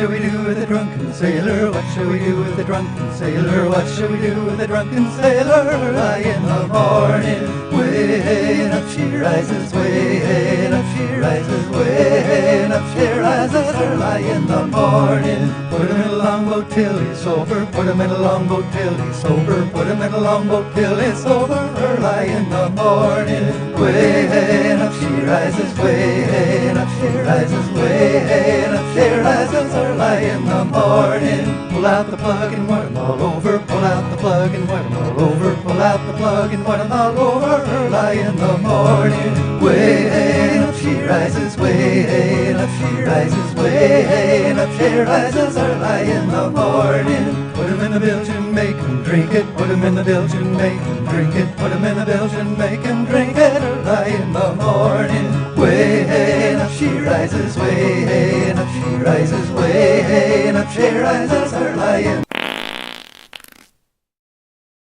shall we do with the drunken sailor? What shall we do with the drunken sailor? What shall we do with the drunken sailor? Early in the morning, way up she rises, way up she rises, way up she rises. Early in the morning, put him in a longboat till he's sober. Put him in a longboat till he's sober. Put him in a longboat till he's sober. Early in the morning, way up she rises, way up she rises, way up she rises. Early in the morning, pull out the plug and wet 'em all over. Pull out the plug and wet 'em all over. Pull out the plug and wet 'em all over. Early in the morning, way up she rises, way up she rises, way up she rises. Early in the morning, put him in the bilge and make him drink it. Put him in the bilge and make him drink it. Put him in the bilge and make him drink it. Early in the morning, way up she rises, way up she rises, way up she rises. Early in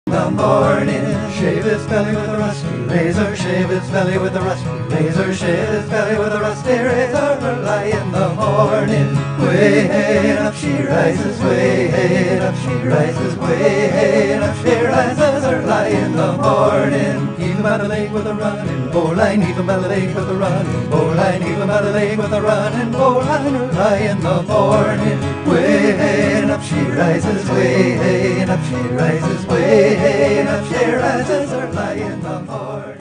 the morning, shave his belly with a rusty razor. Shave his belly with a rusty razor. Shave his belly with a rusty razor. Early in the morning, way up she rises, way up she rises, way up she rises. Early in the morning, heave him out of the lake with a running bowline. Heave him out of the lake with a running bowline. Heave him out of the lake with a running bowline. Early in the morning, way up she rises, way up she rises, way up she rises. Early in the morning.